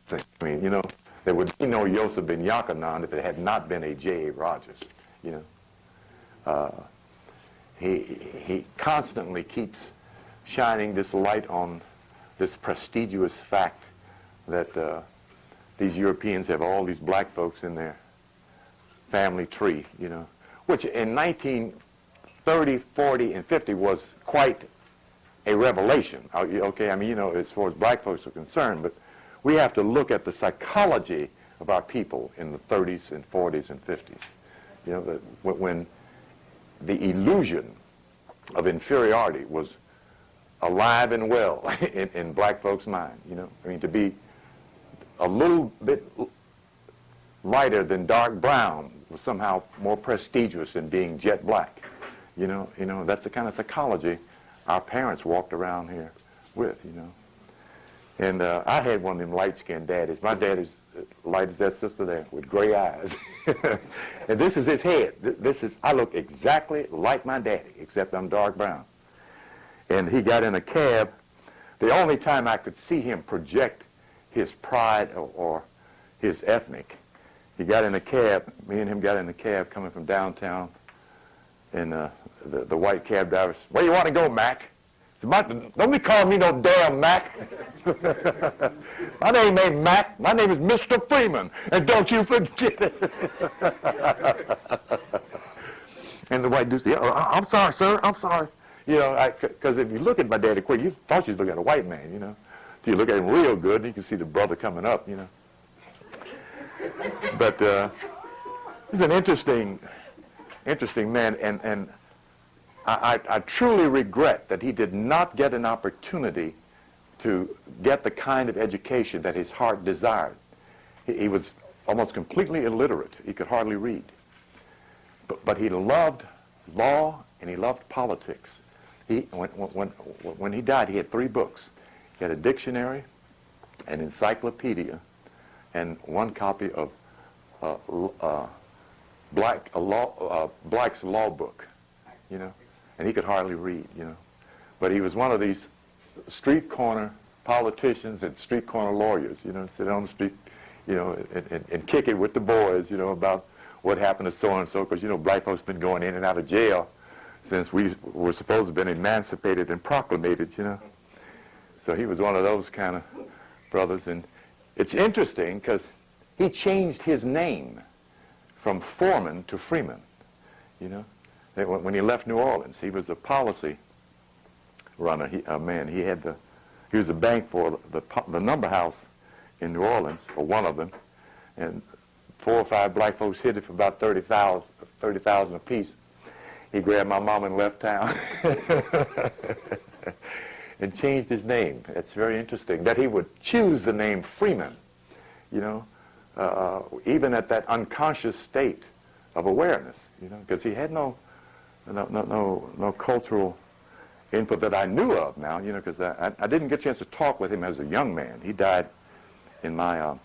thing. I mean, you know, there would be no Yosef ben Yochanan if it had not been a J.A. Rogers, you know. He constantly keeps shining this light on this prestigious fact that these Europeans have all these black folks in their family tree, you know, which in 1930, 40, and 50 was quite a revelation. Okay, I mean, you know, as far as black folks are concerned, but we have to look at the psychology of our people in the 30s and 40s and 50s. You know, when the illusion of inferiority was alive and well in black folks' mind, you know. I mean, to be a little bit lighter than dark brown was somehow more prestigious than being jet black. You know, that's the kind of psychology our parents walked around here with, you know. And I had one of them light-skinned daddies. My daddy's light as that sister there with gray eyes. And this is his head. I look exactly like my daddy, except I'm dark brown. And he got in a cab. The only time I could see him project his pride or his ethnic, he got in a cab, me and him got in a cab coming from downtown, and the white cab driver said, "Where you want to go, Mac?" I said, "Don't be calling me no damn Mac. My name ain't Mac. My name is Mr. Freeman, and don't you forget it." And the white dude said, "I'm sorry, sir. I'm sorry." You know, because if you look at my daddy quick, you thought you was looking at a white man, you know. So you look at him real good, and you can see the brother coming up, you know. But he's an interesting man, and I truly regret that he did not get an opportunity to get the kind of education that his heart desired. He was almost completely illiterate. He could hardly read. But he loved law and he loved politics. When he died, he had 3 books. He had a dictionary, an encyclopedia, and one copy of Black's law book, you know. And he could hardly read, you know. But he was one of these street corner politicians and street corner lawyers, you know, sit on the street, you know, and kick it with the boys, you know, about what happened to so-and-so, because, you know, black folks been going in and out of jail since we were supposed to have been emancipated and proclamated, you know. So he was one of those kind of brothers. And it's interesting because he changed his name from Foreman to Freeman, you know. When he left New Orleans, he was a policy runner. He was a bank for the number house in New Orleans, or one of them, and 4 or 5 black folks hid it for about $30,000 apiece. He grabbed my mom and left town and changed his name. It's very interesting that he would choose the name Freeman, you know, even at that unconscious state of awareness, you know, because he had no cultural input that I knew of now, you know, because I didn't get a chance to talk with him as a young man. He died in my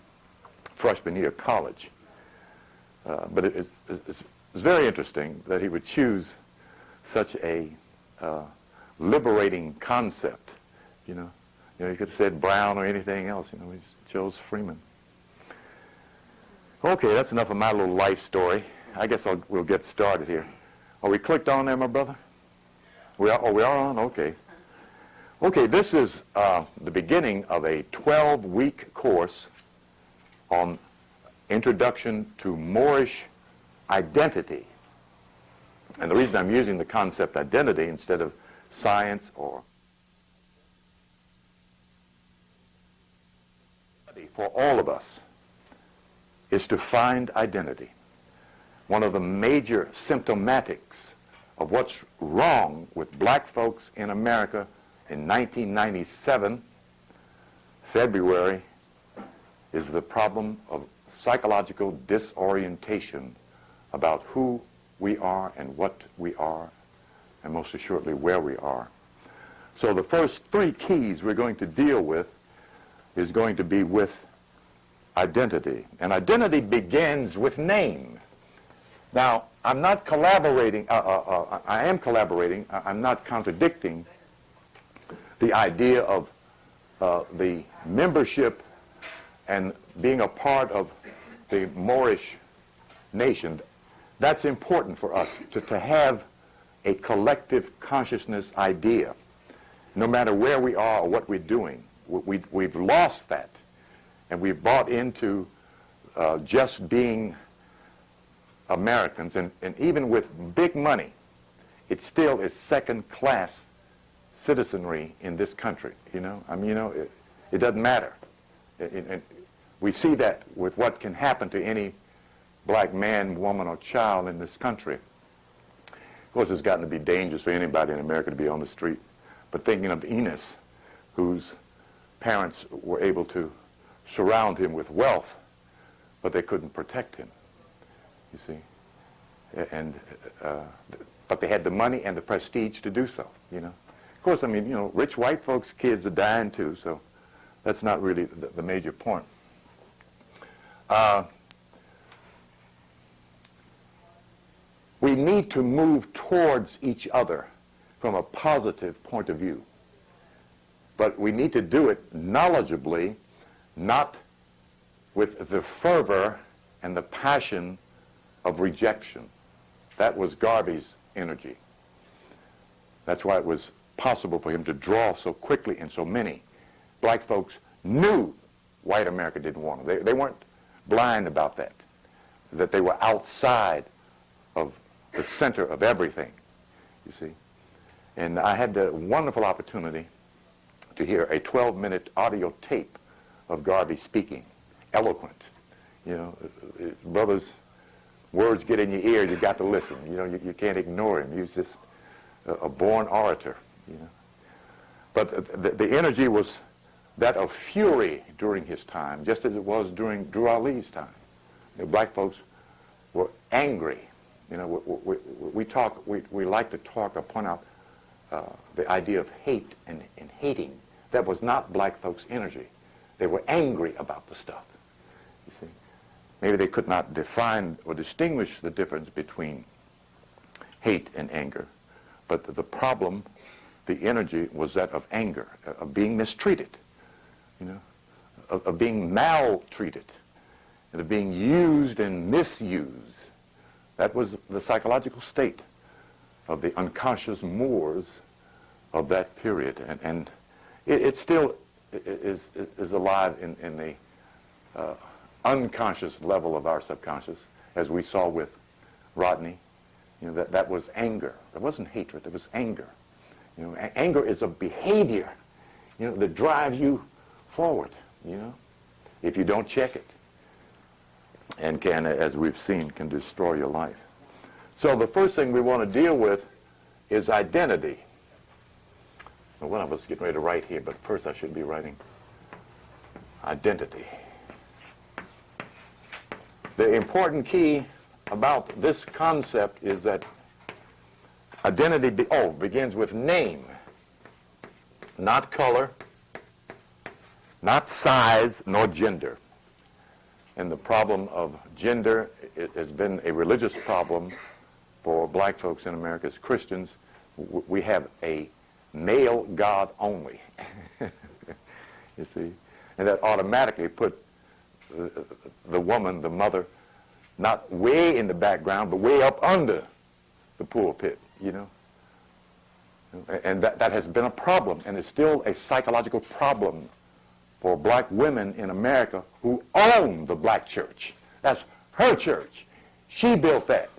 freshman year of college. But it's very interesting that he would choose such a liberating concept, you know. You know, he could have said Brown or anything else, you know. He chose Freeman. Okay, that's enough of my little life story. I guess we'll get started here. Are we clicked on there, my brother? We are on? Okay. Okay, this is the beginning of a 12-week course on Introduction to Moorish Identity. And the reason I'm using the concept identity instead of science or for all of us is to find identity. One of the major symptomatics of what's wrong with black folks in America in 1997, February, is the problem of psychological disorientation about who we are and what we are, and most assuredly where we are. So the first 3 keys we're going to deal with is going to be with identity. And identity begins with name. Now, I'm not collaborating, I am collaborating, I'm not contradicting the idea of the membership and being a part of the Moorish nation, that's important for us to have a collective consciousness idea. No matter where we are or what we're doing, we've lost that. And we've bought into just being Americans. And even with big money, it still is second-class citizenry in this country, you know. I mean, you know, it doesn't matter. We see that with what can happen to any black man, woman, or child in this country. Of course, it's gotten to be dangerous for anybody in America to be on the street. But thinking of Enos, whose parents were able to surround him with wealth, but they couldn't protect him, you see. But they had the money and the prestige to do so, you know. Of course, I mean, you know, rich white folks' kids are dying too, so that's not really the major point. We need to move towards each other from a positive point of view. But we need to do it knowledgeably, not with the fervor and the passion of rejection. That was Garvey's energy. That's why it was possible for him to draw so quickly and so many. Black folks knew white America didn't want them. They weren't blind about that they were outside of the center of everything, you see. And I had the wonderful opportunity to hear a 12-minute audio tape of Garvey speaking, eloquent. You know, brothers, words get in your ear, you got to listen. You know, you can't ignore him. He was just a born orator, you know. But the energy was that of fury during his time, just as it was during Drew Ali's time. The black folks were angry. You know, we like to talk or point out the idea of hate and hating. That was not black folks' energy. They were angry about the stuff, you see. Maybe they could not define or distinguish the difference between hate and anger. But the problem, the energy, was that of anger, of being mistreated, you know, of being maltreated, and of being used and misused. That was the psychological state of the unconscious Moors of that period. And it still is alive in the unconscious level of our subconscious, as we saw with Rodney. You know, that was anger. It wasn't hatred, it was anger. You know, anger is a behavior, you know, that drives you forward, you know, if you don't check it. And can, as we've seen, can destroy your life. So the first thing we want to deal with is identity. Well, one of us is getting ready to write here, but first I should be writing identity. The important key about this concept is that identity begins with name, not color, not size, nor gender. And the problem of gender has been a religious problem for black folks in America. As Christians, we have a male God only, you see. And that automatically put the woman, the mother, not way in the background, but way up under the pulpit, you know. And that has been a problem, and it's still a psychological problem for black women in America who own the black church. That's her church. She built that,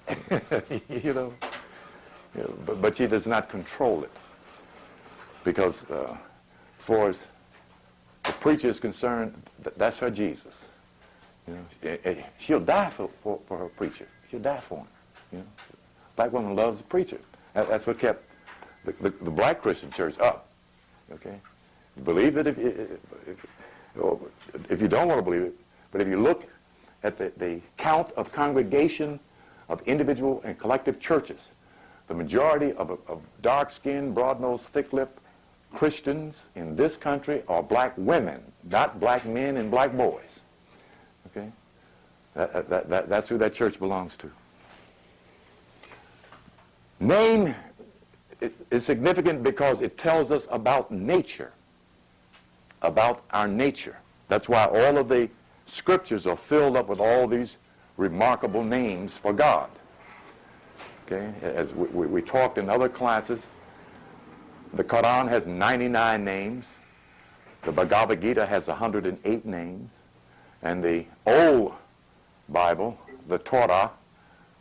you know. But she does not control it, because as far as the preacher is concerned, that's her Jesus. You know, she'll die for her preacher. She'll die for him. You know, black woman loves the preacher. That's what kept the black Christian church up. Okay, believe it if you don't want to believe it, but if you look at the count of congregation of individual and collective churches, the majority of dark-skinned, broad-nosed, thick-lipped Christians in this country are black women, not black men and black boys. Okay? That's who that church belongs to. Name is significant because it tells us about nature, about our nature. That's why all of the scriptures are filled up with all these remarkable names for God. Okay, as we talked in other classes, the Quran has 99 names, the Bhagavad Gita has 108 names, and the old Bible, the Torah,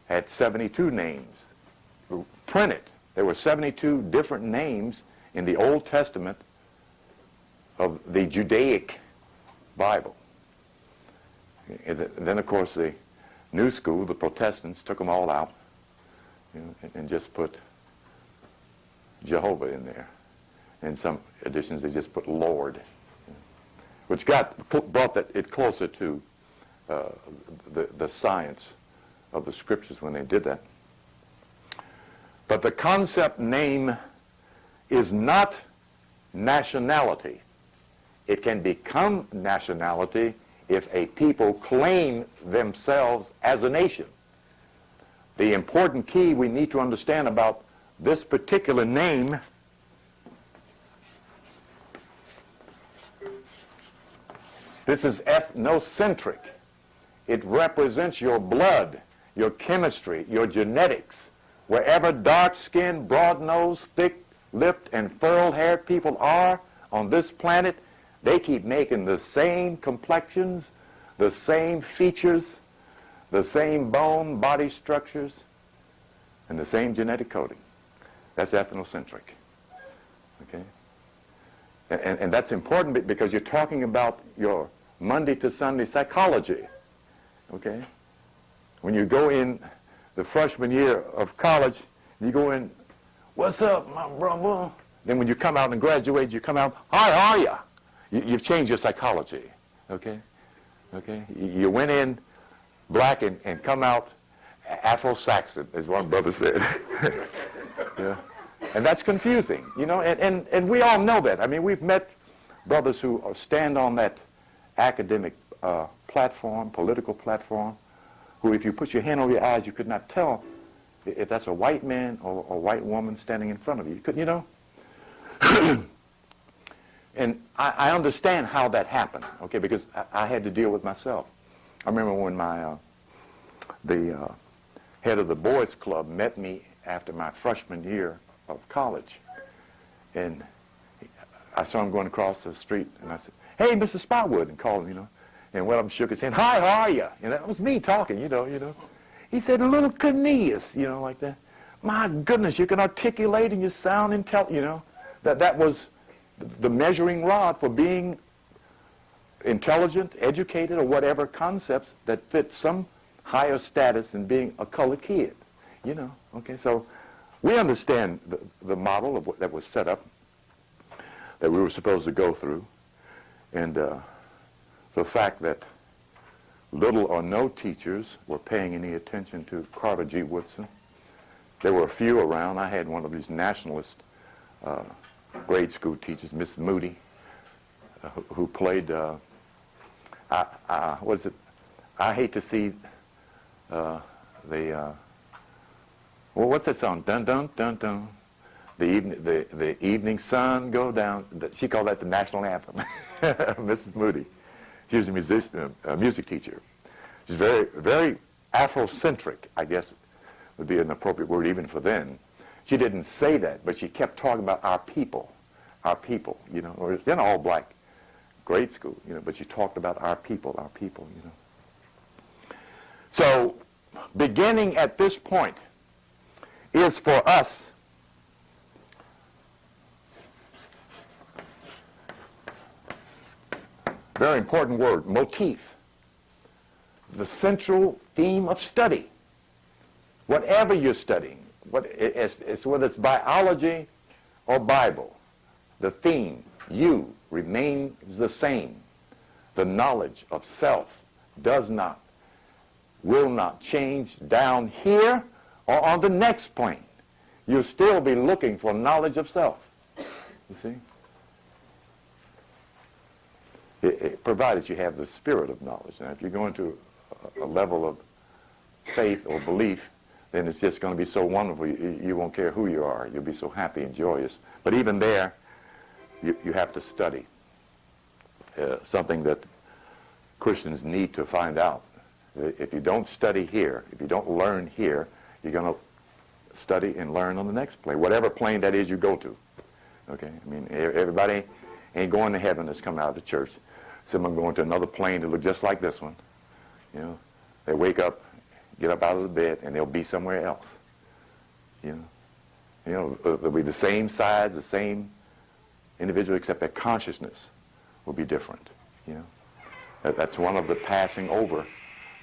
had 72 names printed. There were 72 different names in the Old Testament of the Judaic Bible. And then, of course, the New School, the Protestants, took them all out, you know, and just put Jehovah in there. In some editions, they just put Lord, which brought it closer to the science of the Scriptures when they did that. But the concept name is not nationality. It can become nationality if a people claim themselves as a nation. The important key we need to understand about this particular name this is ethnocentric. It represents your blood, your chemistry, your genetics. Wherever dark-skinned, broad-nosed, thick-lipped, and furrowed-haired people are on this planet, they keep making the same complexions, the same features, the same bone, body structures, and the same genetic coding. That's ethnocentric. Okay? And that's important because you're talking about your Monday to Sunday psychology. Okay? When you go in the freshman year of college, you go in, what's up, my brother? Then when you come out and graduate, you come out, how are ya? You've changed your psychology. Okay? Okay? You went in black and come out Afro-Saxon, as one brother said. Yeah. And that's confusing, you know, and we all know that. I mean, we've met brothers who stand on that academic platform, political platform, who if you put your hand over your eyes, you could not tell if that's a white man or a white woman standing in front of you. You couldn't, you know? And I understand how that happened, okay, because I had to deal with myself. I remember when the head of the boys club met me after my freshman year of college, and I saw him going across the street, and I said, "Hey, Mr. Spotwood," and called him, you know, and one of them shook his hand, "Hi, how are you?" And that was me talking, you know. He said, "Little Cornelius," you know, like that. My goodness, you can articulate and you sound intelligent, you know. That was the measuring rod for being intelligent, educated, or whatever concepts that fit some higher status than being a colored kid, you know. Okay, so we understand the model of that was set up, that we were supposed to go through, and the fact that little or no teachers were paying any attention to Carter G. Woodson. There were a few around. I had one of these nationalist grade school teachers, Miss Moody, who played, what is it? I hate to see well, what's that song? Dun dun dun dun. The evening sun go down. She called that the national anthem. Mrs. Moody. She was a music teacher. She's very, very Afrocentric, I guess would be an appropriate word even for then. She didn't say that, but she kept talking about our people, you know, or it's in all black grade school, you know, but she talked about our people, you know. So, beginning at this point is for us very important word, motif, the central theme of study. Whatever you're studying, whether it's biology or Bible, the theme, you, remains the same. The knowledge of self will not change down here or on the next plane. You'll still be looking for knowledge of self, you see? Provided you have the spirit of knowledge. Now, if you go into a level of faith or belief, then it's just going to be so wonderful, you won't care who you are. You'll be so happy and joyous. But even there, you have to study. Something that Christians need to find out. If you don't study here, if you don't learn here, you're going to study and learn on the next plane, whatever plane that is you go to. Okay? I mean, everybody ain't going to heaven that's coming out of the church. Some of them going to another plane that look just like this one. You know, they wake up, get up out of the bed, and they'll be somewhere else. You know, they'll be the same size, the same individual, except their consciousness will be different. You know, that's one of the passing over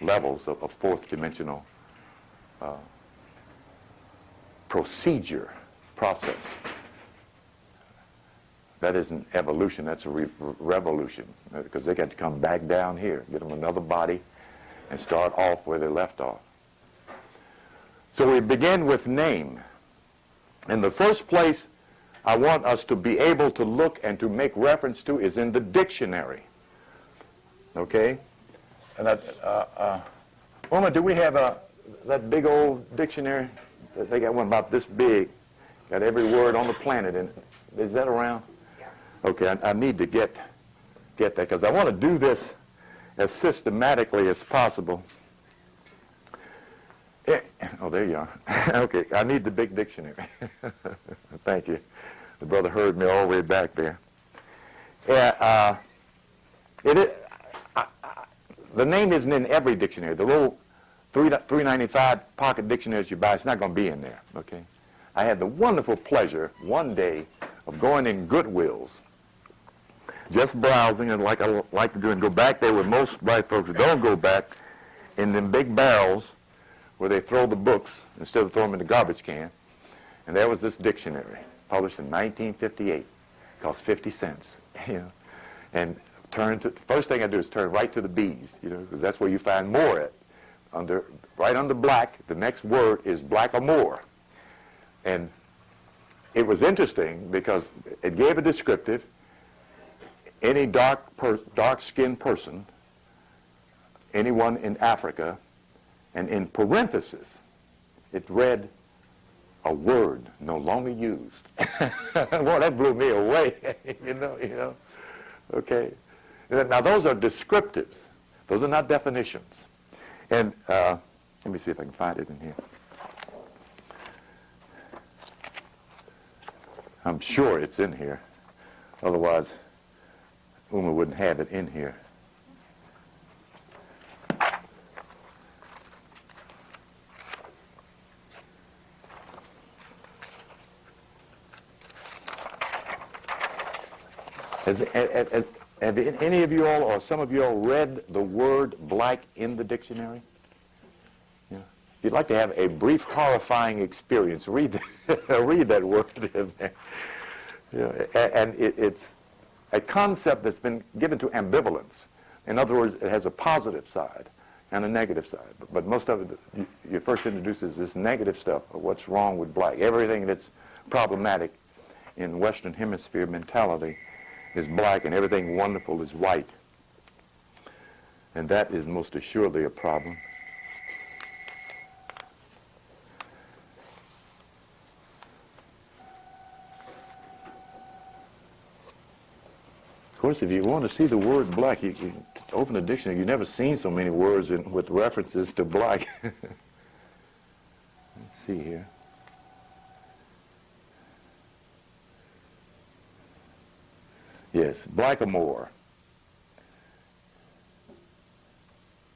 levels of a fourth dimensional process. That isn't evolution, that's a revolution, because they got to come back down here, get them another body, and start off where they left off. So we begin with name. In the first place I want us to be able to look and to make reference to is in the dictionary. Okay? And Oma, do we have that big old dictionary? They got one about this big. Got every word on the planet in it. Is that around? Yeah. Okay, I need to get that because I want to do this as systematically as possible. Yeah. Oh, there you are. Okay, I need the big dictionary. Thank you. The brother heard me all the way back there. Yeah, the name isn't in every dictionary. The little $3.95 pocket dictionaries you buy, it's not going to be in there. Okay. I had the wonderful pleasure one day of going in Goodwill's, just browsing, and like I like to do, and go back there where most white folks don't go back, in them big barrels where they throw the books instead of throwing them in the garbage can. And there was this dictionary, published in 1958. Cost 50 cents. You know, and first thing I do is turn right to the B's, you know, because that's where you find more at. Right under black, the next word is black or more. And it was interesting because it gave a descriptive. Any dark-skinned person, anyone in Africa, and in parentheses, it read a word no longer used. Well, that blew me away, you know. Okay. Now, those are descriptives. Those are not definitions. And let me see if I can find it in here. I'm sure it's in here. Otherwise, Uma wouldn't have it in here. Have any of you all or some of you all read the word black in the dictionary? Yeah. If you'd like to have a brief horrifying experience, read that word in there. Yeah. And it's a concept that's been given to ambivalence. In other words, it has a positive side and a negative side. But most of it, you first introduces this negative stuff of what's wrong with black. Everything that's problematic in Western Hemisphere mentality is black, and everything wonderful is white. And that is most assuredly a problem. Of course, if you want to see the word black, you open a dictionary. You've never seen so many words with references to black. Let's see here. Yes, blackamoor.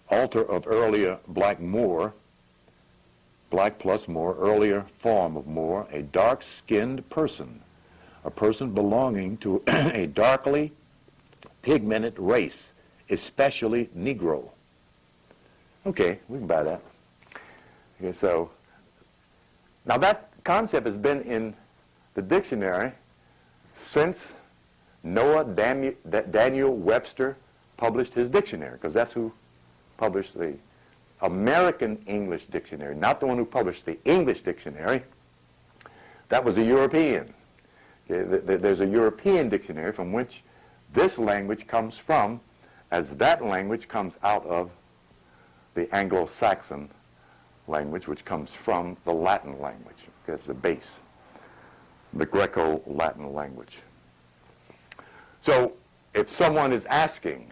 Alter of earlier black moor, black plus moor, earlier form of moor, a dark-skinned person, a person belonging to a darkly pigmented race, especially Negro. Okay, we can buy that. Okay, so now that concept has been in the dictionary since Noah Daniel Webster published his dictionary, because that's who published the American English Dictionary, not the one who published the English Dictionary. That was a European. Okay, there's a European dictionary from which this language comes from, as that language comes out of the Anglo-Saxon language, which comes from the Latin language. Okay, it's the base, the Greco-Latin language. So if someone is asking,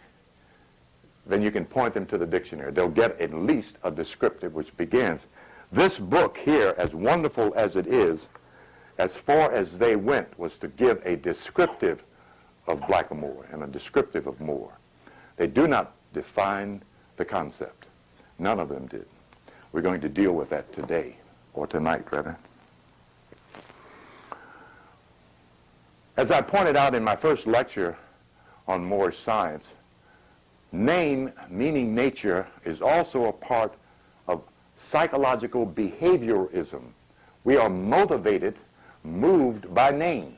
then you can point them to the dictionary. They'll get at least a descriptive which begins. This book here, as wonderful as it is, as far as they went, was to give a descriptive of blackamoor and a descriptive of Moor. They do not define the concept. None of them did. We're going to deal with that today, or tonight, rather. As I pointed out in my first lecture on Moorish science, name, meaning nature, is also a part of psychological behaviorism. We are motivated, moved by names.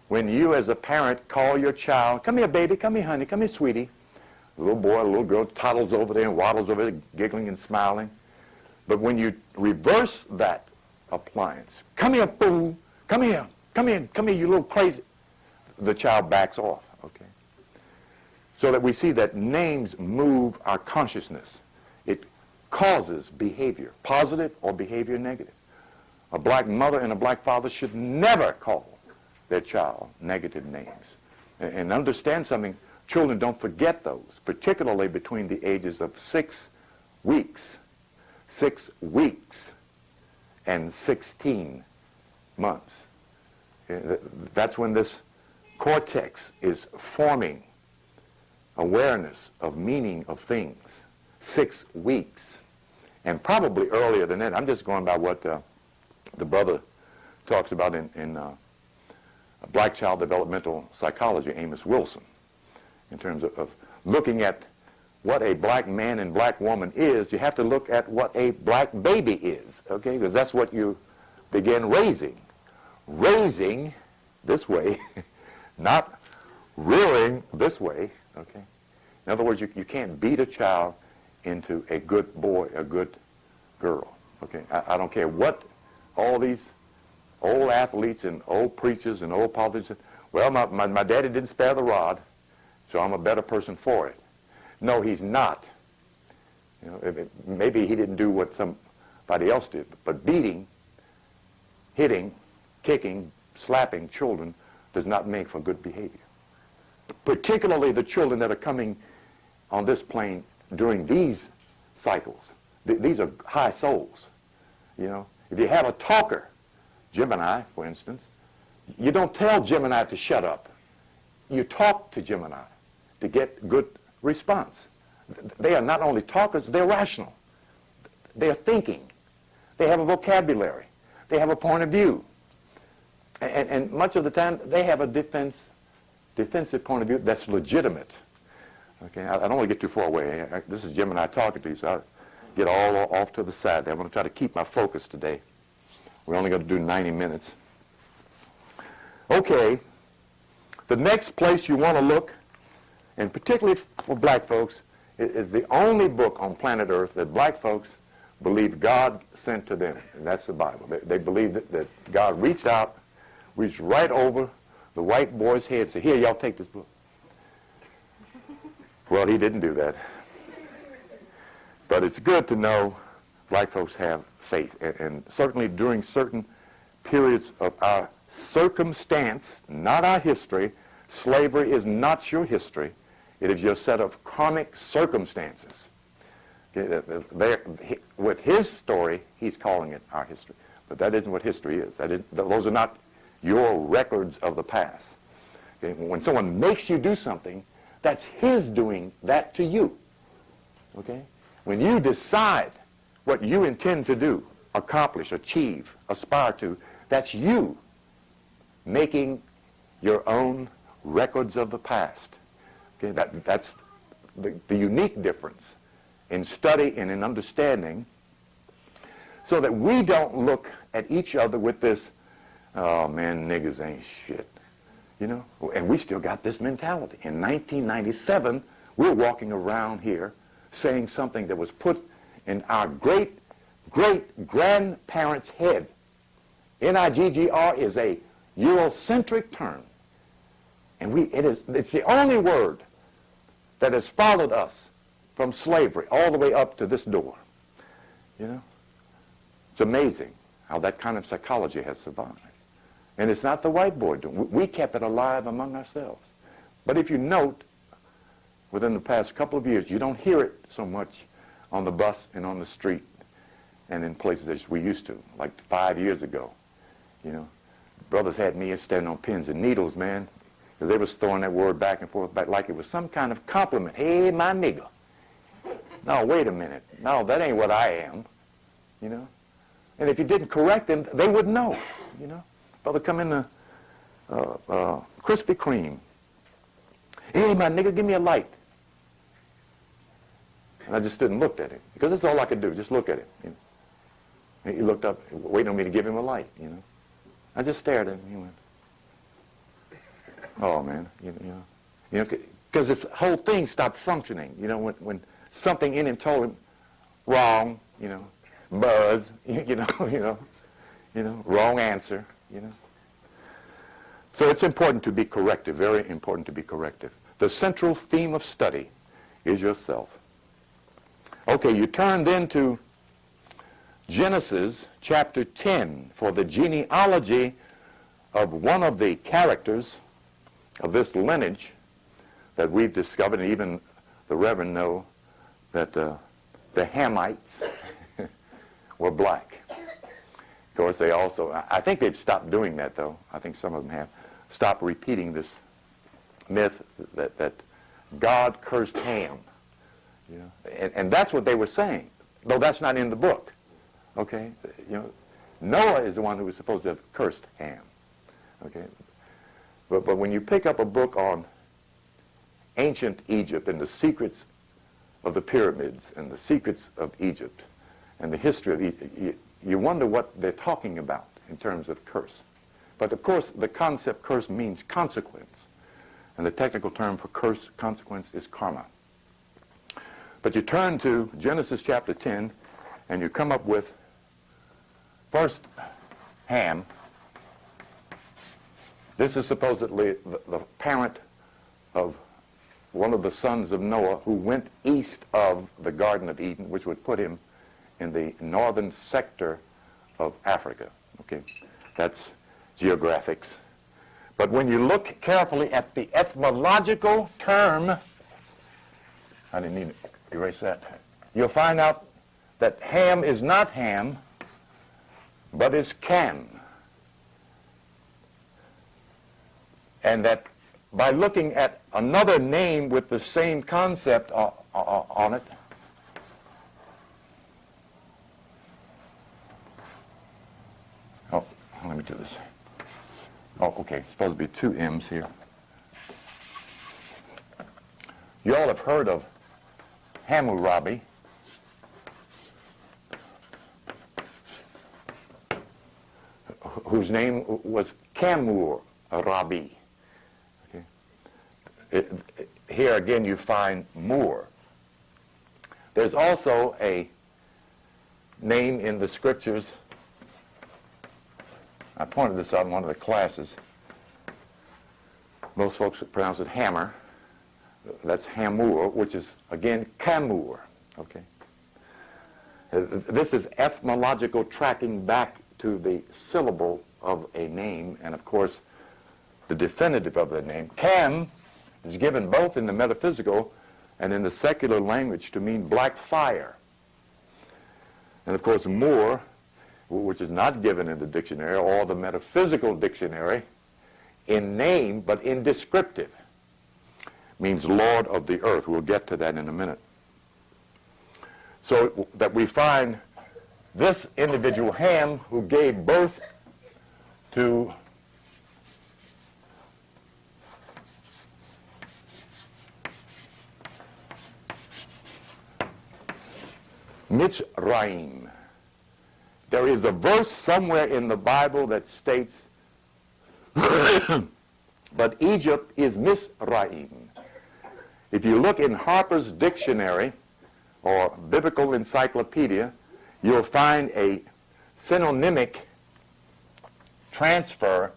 When you as a parent call your child, "Come here, baby, come here, honey, come here, sweetie," a little boy, a little girl toddles over there and waddles over there, giggling and smiling. But when you reverse that appliance, "Come here, fool, come here, come here, come here, you little crazy," the child backs off, okay? So that we see that names move our consciousness. It causes behavior, positive or behavior negative. A black mother and a black father should never call their child negative names. And understand something, children don't forget those, particularly between the ages of 6 weeks, 6 weeks, and 16 months. That's when this cortex is forming awareness of meaning of things. 6 weeks. And probably earlier than that. I'm just going by what the brother talks about in Black Child Developmental Psychology, Amos Wilson, in terms of looking at what a black man and black woman is. You have to look at what a black baby is, okay? Because that's what you begin raising. Raising this way, not rearing this way, okay? In other words, you can't beat a child into a good boy, a good girl, okay? I don't care what all these old athletes and old preachers and old politicians, well, my daddy didn't spare the rod, so I'm a better person for it. No, he's not. You know, maybe he didn't do what somebody else did, but beating, hitting, kicking, slapping children does not make for good behavior. Particularly the children that are coming on this plane during these cycles. These are high souls. You know, if you have a talker, Gemini, for instance, you don't tell Gemini to shut up. You talk to Gemini to get good response. They are not only talkers, they're rational. They are thinking. They have a vocabulary. They have a point of view. And much of the time, they have a defensive point of view that's legitimate. Okay, I don't want to get too far away. This is Gemini talking to you, so I'll get all off to the side there. I'm going to try to keep my focus today. We're only going to do 90 minutes. Okay, the next place you want to look, and particularly for black folks, is the only book on planet Earth that black folks believe God sent to them, and that's the Bible. They believe that God reached right over the white boy's head and said, "Here, y'all take this book." Well, he didn't do that. But it's good to know black folks have faith. And certainly during certain periods of our circumstance, not our history, slavery is not your history. It is your set of karmic circumstances. Okay, with his story, he's calling it our history. But that isn't what history is. Those are not your records of the past. Okay, when someone makes you do something, that's his doing that to you. Okay? When you decide what you intend to do, accomplish, achieve, aspire to, that's you making your own records of the past. Okay? That's the unique difference in study and in understanding, so that we don't look at each other with this, "Oh man, niggas ain't shit." You know, and we still got this mentality. In 1997, we're walking around here saying something that was put in our great-great-grandparents' head. N-I-G-G-R is a Eurocentric term. And it's the only word that has followed us from slavery all the way up to this door. You know? It's amazing how that kind of psychology has survived. And it's not the white boy doing it. We kept it alive among ourselves. But if you note, within the past couple of years. You don't hear it so much on the bus and on the street and in places as we used to, like 5 years ago. You know, brothers had me standing on pins and needles, man, because they was throwing that word back and forth back like it was some kind of compliment. Hey, my nigger. No, wait a minute. No, that ain't what I am, you know. And if you didn't correct them, they wouldn't know, you know. Brother come in the Krispy Kreme. Hey, my nigga, give me a light. And I just stood and looked at him, because that's all I could do, just look at him. You know? And he looked up, waiting on me to give him a light, you know. I just stared at him. He went, oh, man, you know, because this whole thing stopped functioning, you know, when something in him told him, wrong, you know, buzz, you know, wrong answer, you know. So it's important to be corrective, very important to be corrective. The central theme of study is yourself. Okay, you turn then to Genesis chapter 10 for the genealogy of one of the characters of this lineage that we've discovered, and even the Reverend know that the Hamites were black. Of course, they also, I think they've stopped doing that, though. I think some of them have stopped repeating this myth that God cursed Ham. You know? And that's what they were saying, though that's not in the book. Okay? You know, Noah is the one who was supposed to have cursed Ham. Okay? But when you pick up a book on ancient Egypt and the secrets of the pyramids and the secrets of Egypt and the history of Egypt, you wonder what they're talking about in terms of curse. But of course, the concept curse means consequence. And the technical term for curse, consequence, is karma. But you turn to Genesis chapter 10, and you come up with, first, Ham. This is supposedly the parent of one of the sons of Noah who went east of the Garden of Eden, which would put him in the northern sector of Africa. Okay, that's geographics. But when you look carefully at the etymological term, I didn't need to erase that, you'll find out that Ham is not Ham, but is Cam. And that by looking at another name with the same concept on it, oh, let me do this. Oh, okay, it's supposed to be two M's here. You all have heard of Hammurabi. Whose name was Kamur-Rabi. Okay. Here again you find Moor. There's also a name in the scriptures. I pointed this out in one of the classes. Most folks pronounce it Hammer. That's Hamur, which is, again, Kamur. Okay. This is etymological tracking back to the syllable of a name, and of course, the definitive of the name. Cam is given both in the metaphysical and in the secular language to mean black fire. And of course, Moor, which is not given in the dictionary or the metaphysical dictionary in name, but in descriptive, means Lord of the earth. We'll get to that in a minute. So that we find this individual, Ham, who gave birth to Mizraim. There is a verse somewhere in the Bible that states, but Egypt is Mizraim. If you look in Harper's Dictionary or Biblical Encyclopedia, you'll find a synonymic transfer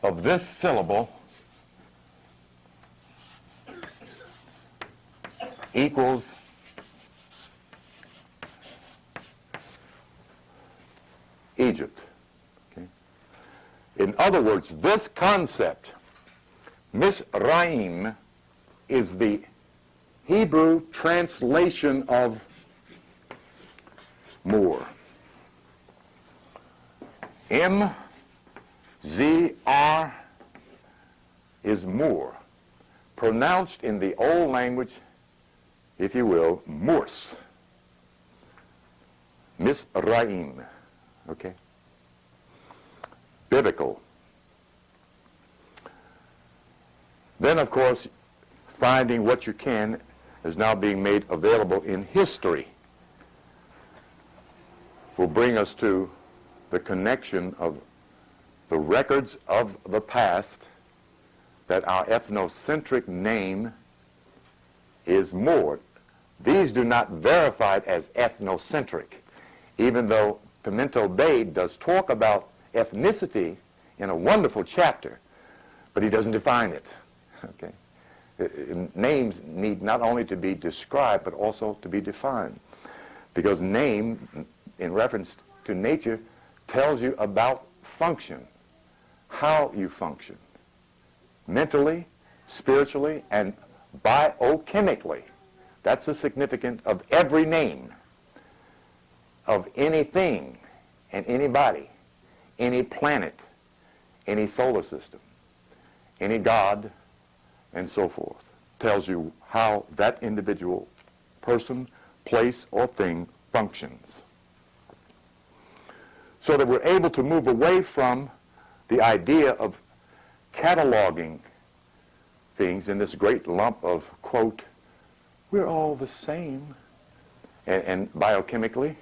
of this syllable equals Egypt. Okay? In other words, this concept, Mizraim, is the Hebrew translation of Moor. M-Z-R is Moor. Pronounced in the old language, if you will, Murs. Mizraim. Okay? Biblical. Then, of course, finding what you can is now being made available in history. Will bring us to the connection of the records of the past that our ethnocentric name is Moor. These do not verify it as ethnocentric, even though Pimento Bay does talk about ethnicity in a wonderful chapter, but he doesn't define it. Okay? Names need not only to be described, but also to be defined, because name, in reference to nature, tells you about function, how you function, mentally, spiritually, and biochemically. That's the significance of every name, of anything and anybody, any planet, any solar system, any god, and so forth. Tells you how that individual person, place, or thing functions. So that we're able to move away from the idea of cataloging things in this great lump of, quote, we're all the same. And biochemically,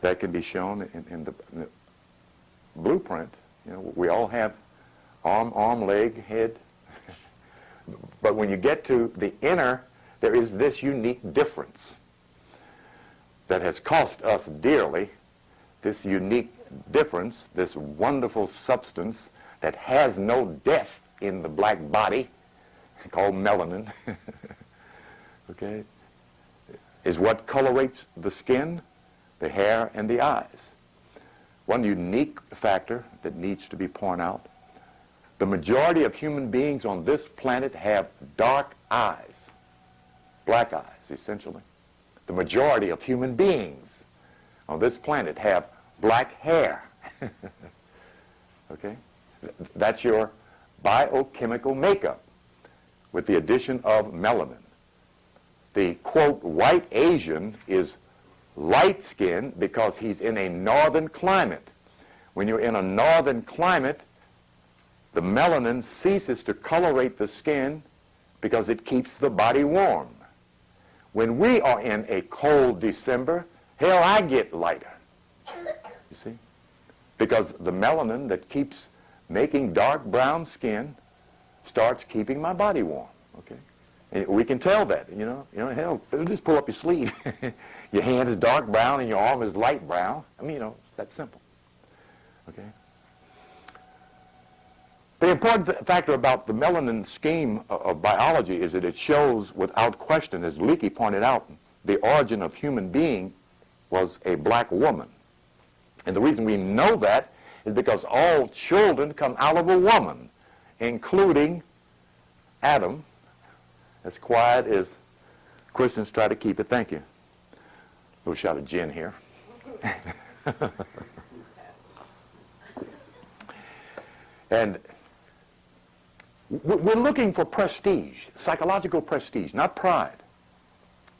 that can be shown in the blueprint. You know, we all have arm, leg, head. But when you get to the inner, there is this unique difference that has cost us dearly, this unique difference, this wonderful substance that has no death in the black body, called melanin, okay, is what colorates the skin, the hair, and the eyes. One unique factor that needs to be pointed out: the majority of human beings on this planet have dark eyes, black eyes, essentially. The majority of human beings on this planet have black hair. Okay? That's your biochemical makeup with the addition of melanin. The, quote, white Asian is light skinned because he's in a northern climate. When you're in a northern climate, the melanin ceases to colorate the skin because it keeps the body warm. When we are in a cold December, hell, I get lighter. You see? Because the melanin that keeps making dark brown skin starts keeping my body warm. Okay? And we can tell that, you know, hell, just pull up your sleeve. Your hand is dark brown and your arm is light brown. I mean, you know, that's simple. Okay? The important factor about the melanin scheme of biology is that it shows without question, as Leakey pointed out, the origin of human being was a black woman. And the reason we know that is because all children come out of a woman, including Adam, as quiet as Christians try to keep it. Thank you. A little shot of gin here. And we're looking for prestige, psychological prestige, not pride.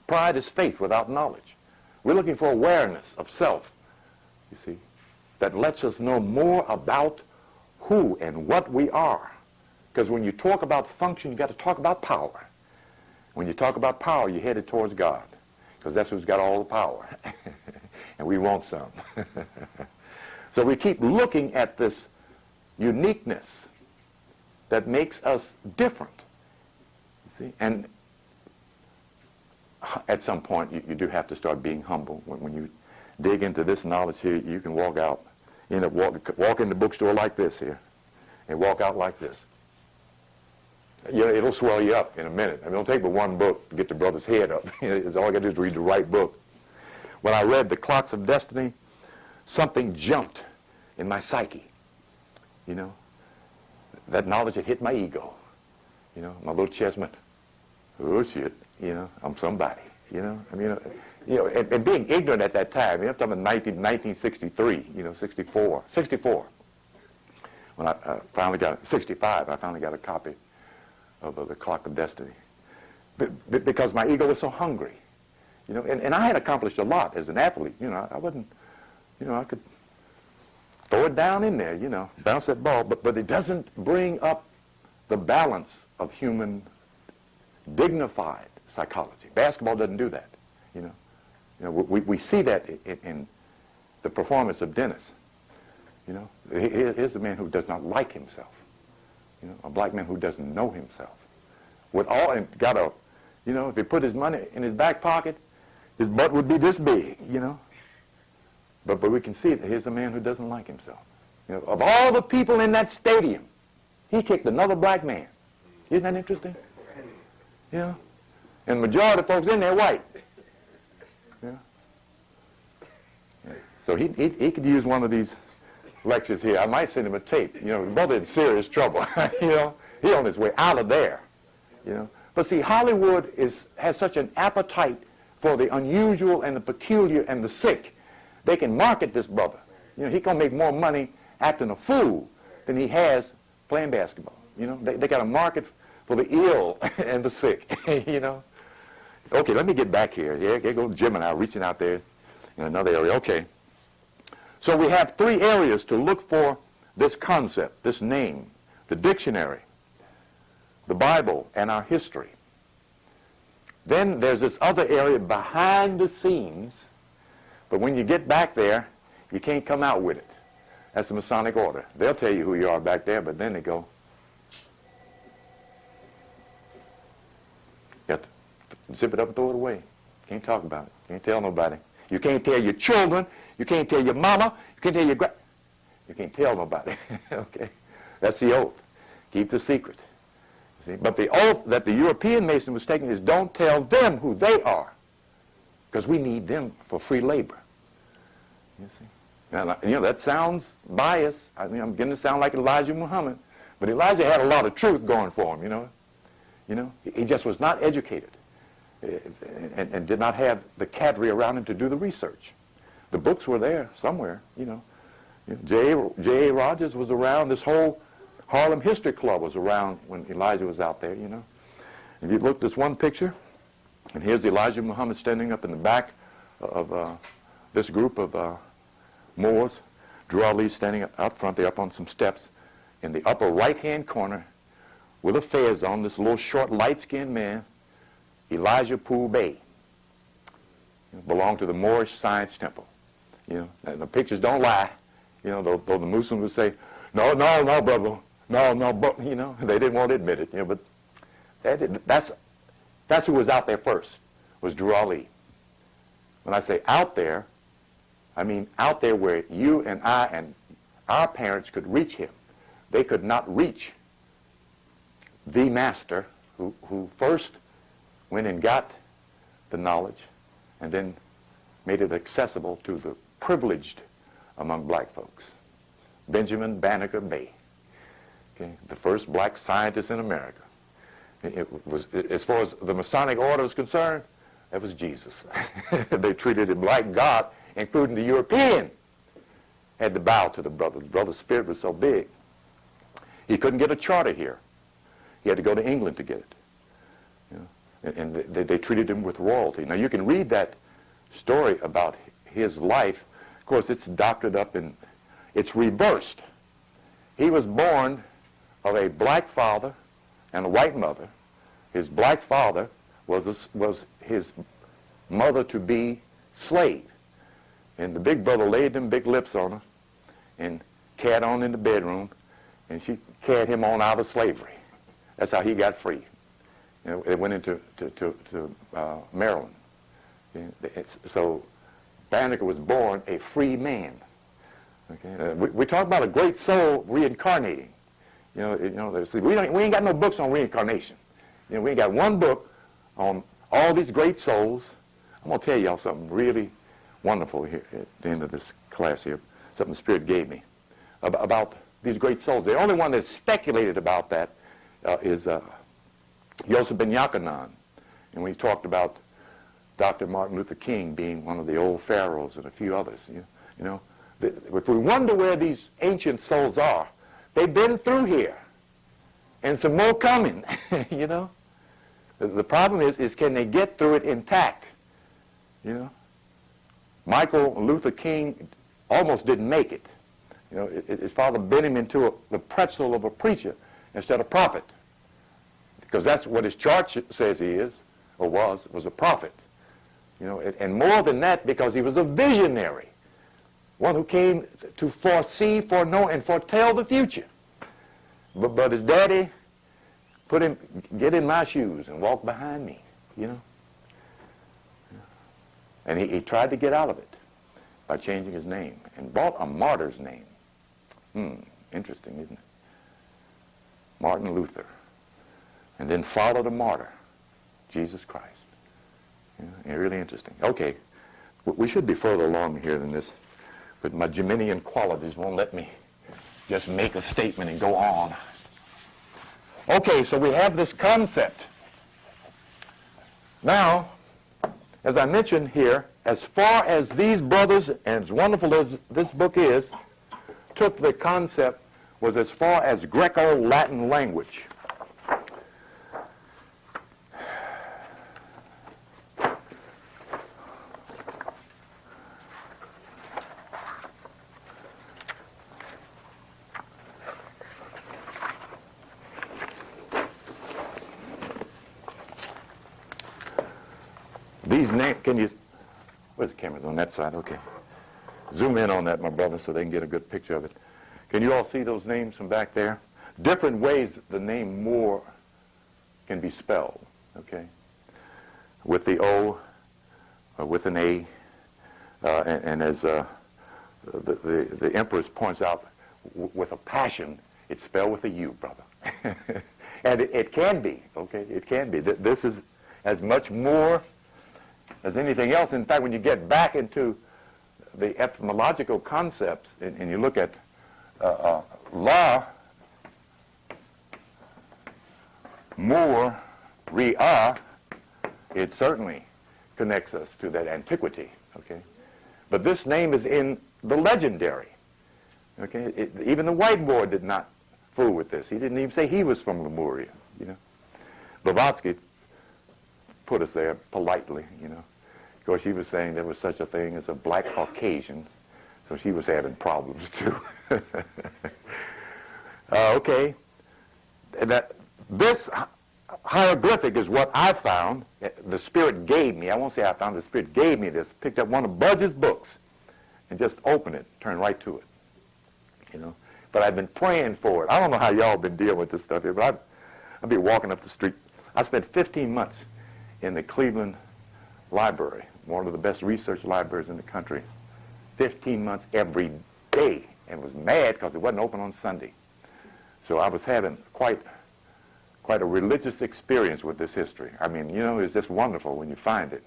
Pride is faith without knowledge. We're looking for awareness of self, you see, that lets us know more about who and what we are. Because when you talk about function, you've got to talk about power. When you talk about power, you're headed towards God, because that's who's got all the power. And we want some. So we keep looking at this uniqueness that makes us different. You see? And at some point, you do have to start being humble. When you dig into this knowledge here, you can walk out, walk in the bookstore like this here, and walk out like this. You know, it'll swell you up in a minute. I mean, it'll take but one book to get the brother's head up. It's all I got to do is read the right book. When I read The Clocks of Destiny, something jumped in my psyche. You know, that knowledge had hit my ego. You know, my little chest went, oh shit, You know, I'm somebody. You know, I mean, and being ignorant at that time. I'm talking about 1963. 64. When I finally got 65, I finally got a copy of The Clock of Destiny, because my ego was so hungry. And I had accomplished a lot as an athlete. I wasn't, I could throw it down in there, bounce that ball, but it doesn't bring up the balance of human dignified psychology. Basketball doesn't do that, we see that in the performance of Dennis. Here's a man who does not like himself, a black man who doesn't know himself. With all, and got a, if he put his money in his back pocket, his butt would be this big, But we can see that here's a man who doesn't like himself. Of all the people in that stadium, he kicked another black man. Isn't that interesting? And the majority of folks in there white. So he could use one of these lectures here. I might send him a tape. The brother in serious trouble. He on his way out of there. But see, Hollywood has such an appetite for the unusual and the peculiar and the sick. They can market this brother. He can make more money acting a fool than he has playing basketball. They got a market for the ill and the sick. Okay, let me get back here. Yeah, there goes Gemini reaching out there in another area. Okay. So we have 3 areas to look for this concept, this name: the dictionary, the Bible, and our history. Then there's this other area behind the scenes, but when you get back there, you can't come out with it. That's the Masonic order. They'll tell you who you are back there, but then they go, you have to zip it up and throw it away. Can't talk about it. Can't tell nobody. You can't tell your children. You can't tell your mama. You can't tell your you can't tell nobody. Okay? That's the oath. Keep the secret. See? But the oath that the European Mason was taking is don't tell them who they are, because we need them for free labor. You see? Now, that sounds biased. I mean, I'm getting to sound like Elijah Muhammad, but Elijah had a lot of truth going for him. He just was not educated and did not have the cadre around him to do the research. The books were there somewhere. J.A. Rogers was around. This whole Harlem History Club was around when Elijah was out there, If you look at this one picture, and here's Elijah Muhammad standing up in the back of this group of Moors. Drew Ali standing up front. They're up on some steps. In the upper right-hand corner, with a fez on, this little short, light-skinned man, Elijah Poole Bey, belonged to the Moorish Science Temple. And the pictures don't lie. Though the Muslims would say, no, brother. No, but, they didn't want to admit it, but that's who was out there first, was Drew Ali. When I say out there, I mean out there where you and I and our parents could reach him. They could not reach the master who first went and got the knowledge and then made it accessible to the privileged among black folks. Benjamin Banneker Bay. Okay, the first black scientist in America. It was, as far as the Masonic order was concerned, that was Jesus. They treated him like God, including the European had to bow to the brother. The brother's spirit was so big. He couldn't get a charter here. He had to go to England to get it. And they treated him with royalty. Now, you can read that story about his life. Of course, it's doctored up and it's reversed. He was born of a black father and a white mother. His black father was his mother-to-be slave. And the big brother laid them big lips on her and carried on in the bedroom, and she carried him on out of slavery. That's how he got free. It went into Maryland. So Banneker was born a free man. Okay? We talk about a great soul reincarnating. We ain't got no books on reincarnation. We ain't got one book on all these great souls. I'm going to tell y'all something really wonderful here at the end of this class here, something the Spirit gave me about these great souls. The only one that speculated about that is Yosef ben Yochanan. And we talked about Dr. Martin Luther King being one of the old pharaohs and a few others. If we wonder where these ancient souls are, they've been through here, and some more coming. The problem is can they get through it intact? Michael Luther King almost didn't make it. His father bent him into the pretzel of a preacher instead of prophet, because that's what his chart says he is, or was a prophet. And more than that, because he was a visionary, one who came to foresee, foreknow, and foretell the future. But his daddy put him, get in my shoes and walk behind me, And he tried to get out of it by changing his name and bought a martyr's name. Interesting, isn't it? Martin Luther. And then followed a martyr, Jesus Christ. Really interesting. Okay, we should be further along here than this, but my Geminian qualities won't let me just make a statement and go on. Okay, so we have this concept. Now, as I mentioned here, as far as these brothers, and as wonderful as this book is, took the concept, was as far as Greco-Latin language. These names, where's the cameras on that side? Okay. Zoom in on that, my brother, so they can get a good picture of it. Can you all see those names from back there? Different ways the name Moore can be spelled, okay? With the O, with an A, and as the Empress points out, with a passion, it's spelled with a U, brother. And it can be, okay? It can be. This is as much more as anything else. In fact, when you get back into the etymological concepts and you look at la, more, ria, it certainly connects us to that antiquity, okay? But this name is in the legendary, okay? Even the whiteboard did not fool with this. He didn't even say he was from Lemuria, Blavatsky put us there politely, Of course, she was saying there was such a thing as a black Caucasian, so she was having problems too. Okay, this hieroglyphic is what I found. The Spirit gave me. I won't say I found. The Spirit gave me this. Picked up one of Budge's books and just opened it, turned right to it. But I've been praying for it. I don't know how y'all been dealing with this stuff here, but I'll be walking up the street. I spent 15 months in the Cleveland Library, one of the best research libraries in the country. 15 months every day, and was mad because it wasn't open on Sunday. So I was having quite a religious experience with this history. I mean, it's just wonderful when you find it,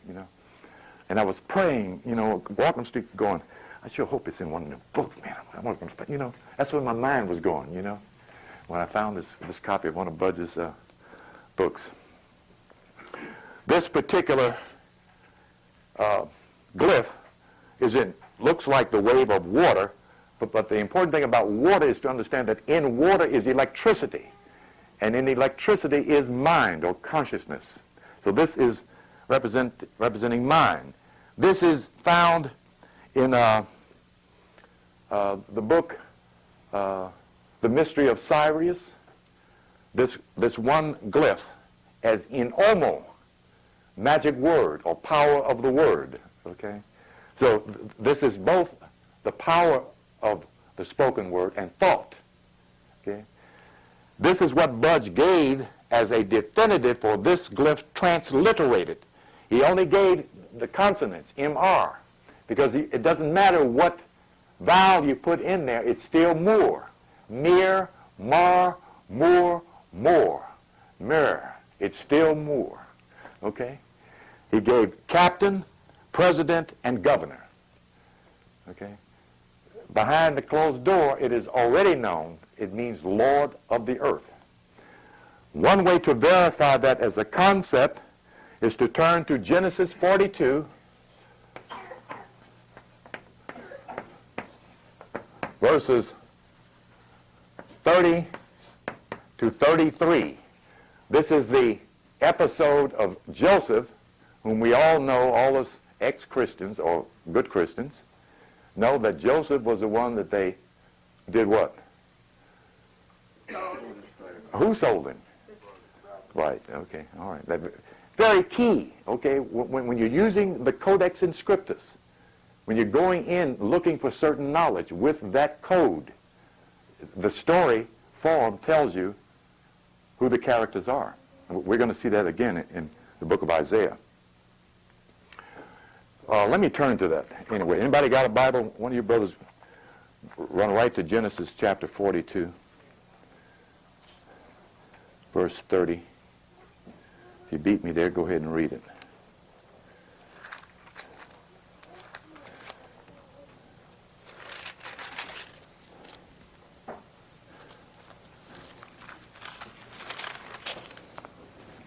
And I was praying, walking the street going, I sure hope it's in one of them books, man. I was going to, that's where my mind was going, when I found this copy of one of Budge's books. This particular glyph looks like the wave of water, but the important thing about water is to understand that in water is electricity, and in electricity is mind or consciousness. So this is representing mind. This is found in the book, The Mystery of Sirius. This one glyph as in Omo, magic word or power of the word, okay? So this is both the power of the spoken word and thought, okay? This is what Budge gave as a definitive for this glyph transliterated. He only gave the consonants, MR, because it doesn't matter what vowel you put in there, it's still more. Mir, mar, more, more. Mir, it's still more. Okay? He gave captain, president, and governor. Okay? Behind the closed door, it is already known. It means Lord of the earth. One way to verify that as a concept is to turn to Genesis 42, verses 30 to 33. This is the episode of Joseph, whom we all know, all us ex-Christians or good Christians, know that Joseph was the one that they did what? Who sold him? Right, okay, all right. That, very key, okay, when you're using the Codex Inscriptus, when you're going in looking for certain knowledge with that code, the story form tells you who the characters are. We're going to see that again in the book of Isaiah. Let me turn to that. Anyway, anybody got a Bible? One of you brothers run right to Genesis chapter 42, verse 30. If you beat me there, go ahead and read it.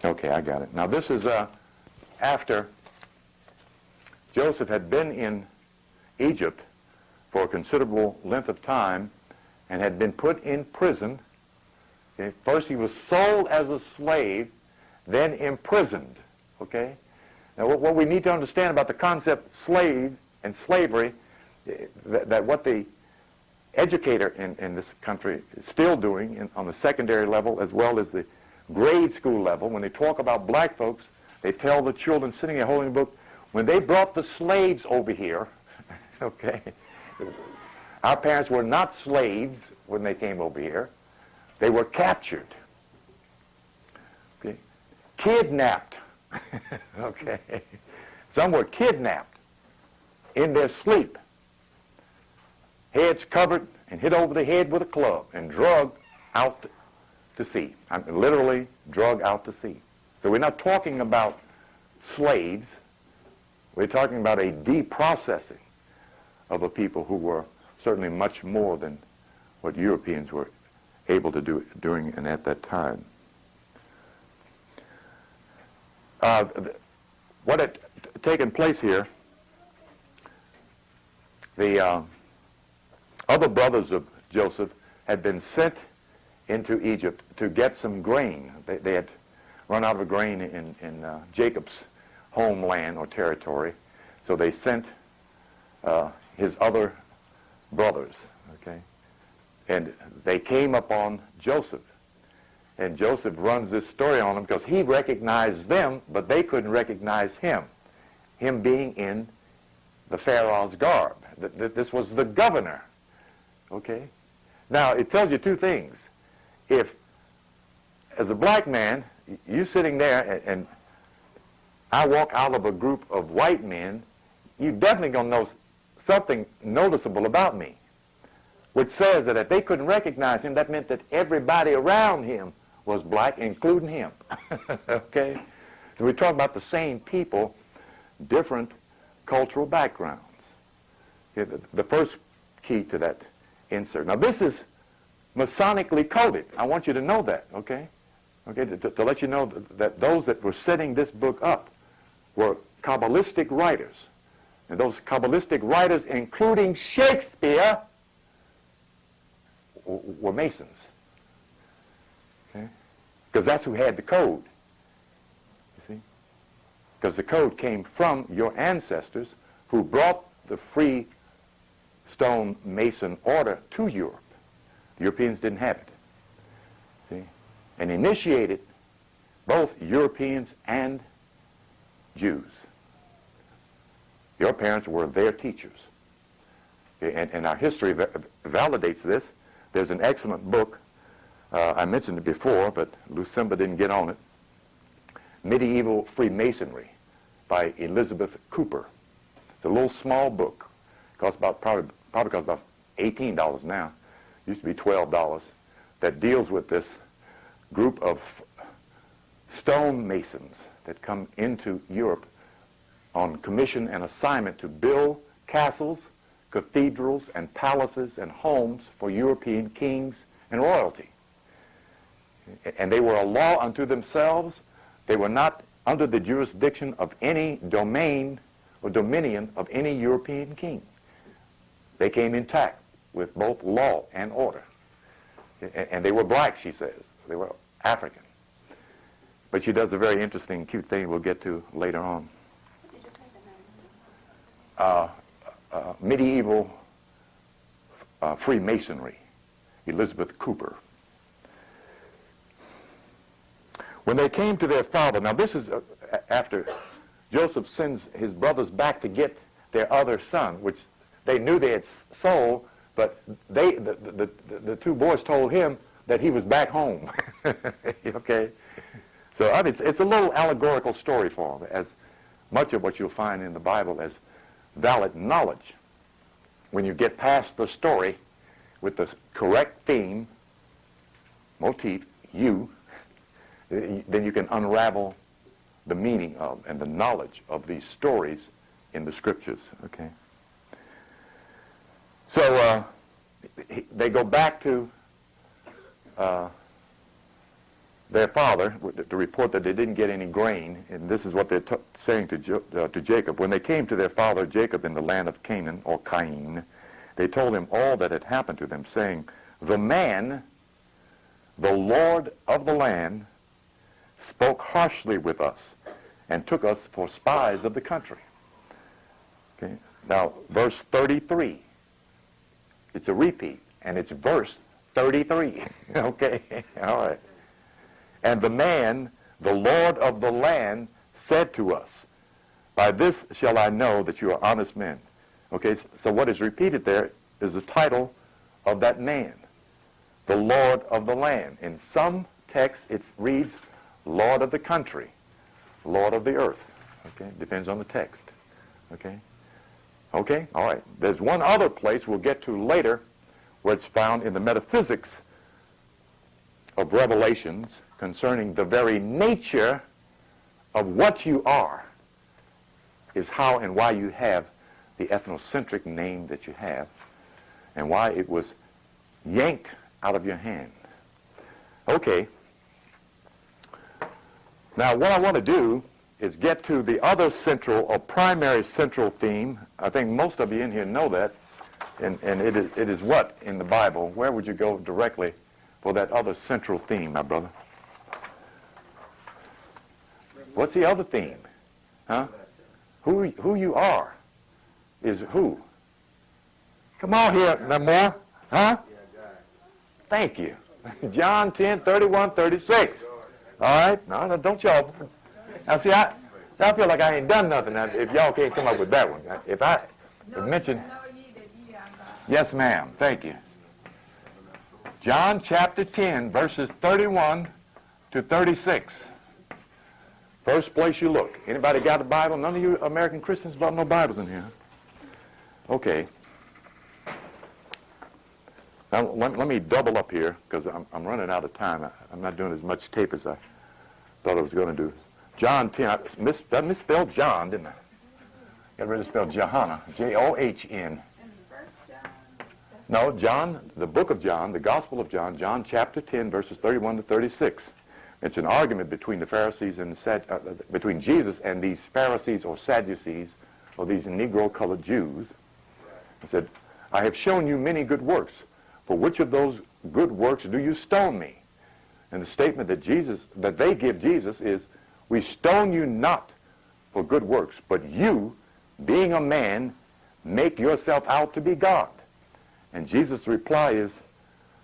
Okay, I got it. Now this is after Joseph had been in Egypt for a considerable length of time and had been put in prison. Okay? First he was sold as a slave, then imprisoned. Okay? Now what we need to understand about the concept slave and slavery, that what the educator in this country is still doing on the secondary level as well as the grade school level, when they talk about black folks, they tell the children sitting there holding a book, when they brought the slaves over here, okay, our parents were not slaves when they came over here. They were captured, okay, kidnapped, okay. Some were kidnapped in their sleep, heads covered and hit over the head with a club and drugged out to sea. I mean, literally drug out to sea. So we're not talking about slaves. We're talking about a deprocessing of a people who were certainly much more than what Europeans were able to do during and at that time. What had taken place here, the other brothers of Joseph had been sent into Egypt to get some grain. They had run out of grain in Jacob's homeland or territory, so they sent his other brothers, okay? And they came upon Joseph. And Joseph runs this story on them because he recognized them, but they couldn't recognize him being in the Pharaoh's garb. This was the governor, okay? Now, it tells you two things. If, as a black man, you sitting there and I walk out of a group of white men, you definitely going to know something noticeable about me, which says that if they couldn't recognize him, that meant that everybody around him was black, including him. Okay? So we're talking about the same people, different cultural backgrounds. Okay, the first key to that insert. Now this is Masonically coded. I want you to know that, okay? Okay, to let you know that those that were setting this book up were Kabbalistic writers. And those Kabbalistic writers, including Shakespeare, were Masons. Okay? Because that's who had the code. You see? Because the code came from your ancestors who brought the free stone Mason order to Europe. The Europeans didn't have it. See? And initiated both Europeans and Jews. Your parents were their teachers. Okay? And our history validates this. There's an excellent book. I mentioned it before, but Lucimba didn't get on it. Medieval Freemasonry by Elizabeth Cooper. It's a little small book. Costs about probably costs about $18 now. Used to be $12. That deals with this group of stone masons that come into Europe on commission and assignment to build castles, cathedrals, and palaces and homes for European kings and royalty. And they were a law unto themselves. They were not under the jurisdiction of any domain or dominion of any European king. They came intact with both law and order. And they were black, she says. They were African. But she does a very interesting, cute thing we'll get to later on. Medieval Freemasonry, Elizabeth Cooper. When they came to their father, now this is after Joseph sends his brothers back to get their other son, which they knew they had sold, but the two boys told him that he was back home. Okay? So I mean, it's a little allegorical story for them, as much of what you'll find in the Bible as valid knowledge. When you get past the story with the correct theme, motif, then you can unravel the meaning of and the knowledge of these stories in the scriptures. Okay. So they go back to their father to report that they didn't get any grain, and this is what they're saying to Jacob. When they came to their father Jacob in the land of Canaan, or Cain, they told him all that had happened to them, saying, "The man, the Lord of the land, spoke harshly with us and took us for spies of the country." Okay. Now, verse 33. It's a repeat, and it's verse 33. Okay, all right. "And the man, the Lord of the land, said to us, 'By this shall I know that you are honest men.'" Okay, so what is repeated there is the title of that man, the Lord of the land. In some texts, it reads Lord of the country, Lord of the earth. Okay, depends on the text. Okay. Okay, all right. There's one other place we'll get to later where it's found in the metaphysics of Revelations concerning the very nature of what you are is how and why you have the ethnocentric name that you have and why it was yanked out of your hand. Okay. Now what I want to do is get to the other central or primary central theme. I think most of you in here know that. And it is what in the Bible? Where would you go directly for that other central theme, my brother? What's the other theme? Huh? Who you are is who? Come on here, no more. Huh? Thank you. John 10, 31, 36. All right? No, don't y'all. Now, see, I feel like I ain't done nothing now if y'all can't come up with that one. If I mention... Yes, ma'am. Thank you. John chapter 10, verses 31 to 36. First place you look. Anybody got a Bible? None of you American Christians got no Bibles in here. Okay. Now, let me double up here because I'm running out of time. I'm not doing as much tape as I thought I was going to do. John 10. I misspelled John, didn't I? Got ready to spell Johanna. John. No, John, the book of John, the Gospel of John, John chapter 10, verses 31 to 36. It's an argument between the Pharisees and between Jesus and these Pharisees or Sadducees or these Negro-colored Jews. He said, "I have shown you many good works. For which of those good works do you stone me?" And the statement that they give Jesus is, "We stone you not for good works, but you, being a man, make yourself out to be God." And Jesus' reply is,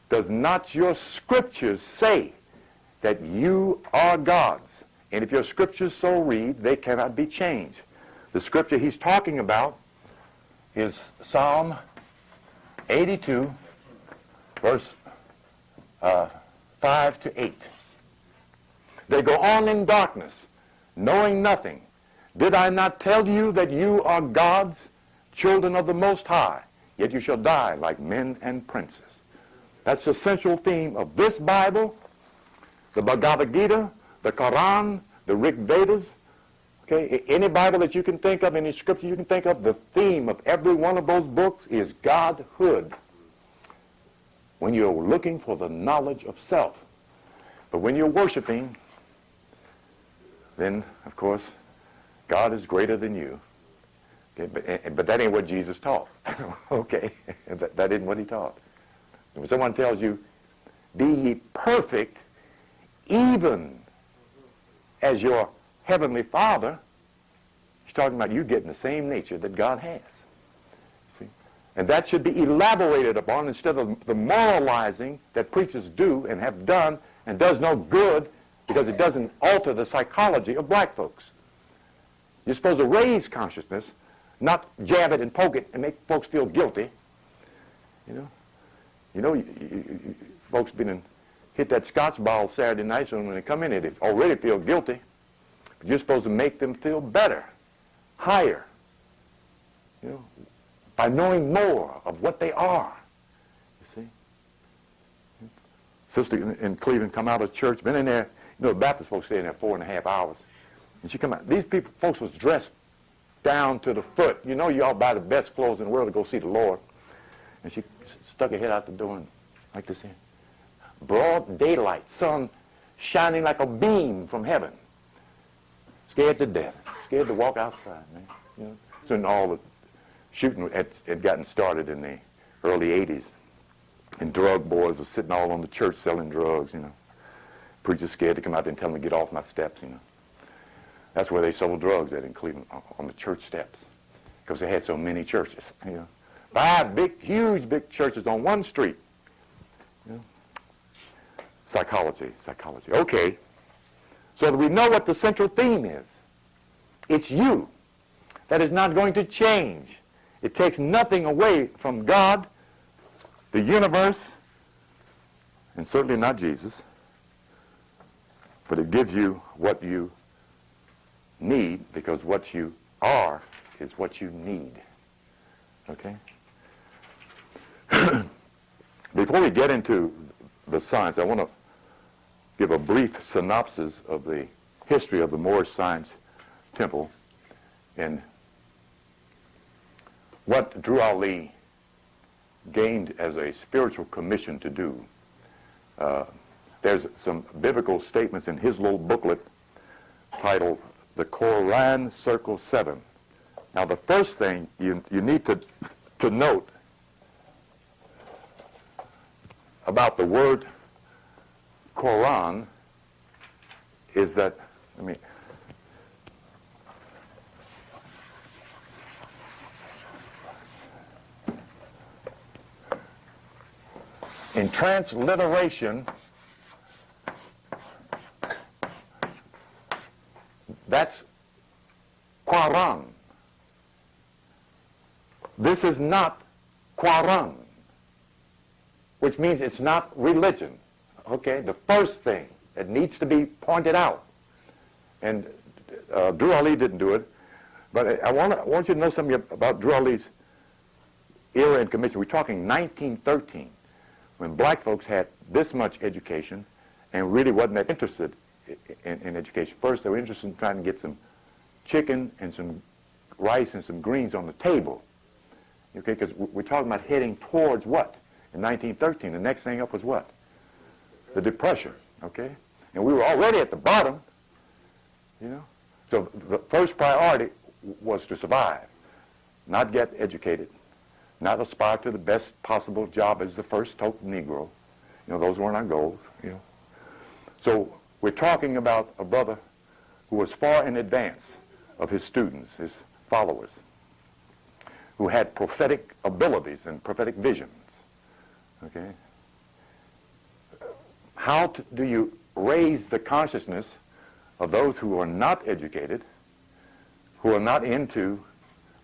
"Does not your scriptures say that you are gods? And if your scriptures so read, they cannot be changed." The scripture he's talking about is Psalm 82, verse 5 to 8. "They go on in darkness, knowing nothing. Did I not tell you that you are gods, children of the Most High? Yet you shall die like men and princes." That's the central theme of this Bible, the Bhagavad Gita, the Quran, the Rig Vedas. Okay, any Bible that you can think of, any scripture you can think of, the theme of every one of those books is Godhood. When you're looking for the knowledge of self. But when you're worshiping then, of course, God is greater than you. Okay, but that ain't what Jesus taught. Okay, that isn't what he taught. When someone tells you, be ye perfect, even as your heavenly Father, he's talking about you getting the same nature that God has. See? And that should be elaborated upon instead of the moralizing that preachers do and have done and does no good because it doesn't alter the psychology of black folks. You're supposed to raise consciousness, not jab it and poke it and make folks feel guilty. Folks been and hit that Scotch ball Saturday night, so when they come in, they already feel guilty. But you're supposed to make them feel better, higher, by knowing more of what they are. You see? Sister in Cleveland come out of church, been in there. Baptist folks stay in there 4.5 hours. And she come out. These folks was dressed down to the foot. You all buy the best clothes in the world to go see the Lord. And she stuck her head out the door and like this here. Broad daylight, sun shining like a beam from heaven. Scared to death. Scared to walk outside, man. So all the shooting had gotten started in the early 80s. And drug boys were sitting all on the church selling drugs, Preachers scared to come out there and tell them to get off my steps, That's where they sold drugs at in Cleveland, on the church steps. Because they had so many churches, 5 huge big churches on one street. Psychology. Okay. So that we know what the central theme is. It's you. That is not going to change. It takes nothing away from God, the universe, and certainly not Jesus. But it gives you what you need, because what you are is what you need. Okay? Before we get into the science, I want to give a brief synopsis of the history of the Moorish Science Temple and what Drew Ali gained as a spiritual commission to do. There's some biblical statements in his little booklet titled The Quran Circle 7. Now the first thing you need to note about the word Quran is that, in transliteration, that's Quran. This is not Quran, which means it's not religion. Okay, the first thing that needs to be pointed out, and Drew Ali didn't do it, but I want you to know something about Drew Ali's era and commission. We're talking 1913, when black folks had this much education and really wasn't that interested in education. First, they were interested in trying to get some chicken and some rice and some greens on the table. Okay, because we're talking about heading towards what? In 1913, the next thing up was what? The Depression, okay? And we were already at the bottom, So the first priority was to survive, not get educated, not aspire to the best possible job as the first token Negro. Those weren't our goals, So we're talking about a brother who was far in advance of his students, his followers, who had prophetic abilities and prophetic visions, okay? How do you raise the consciousness of those who are not educated, who are not into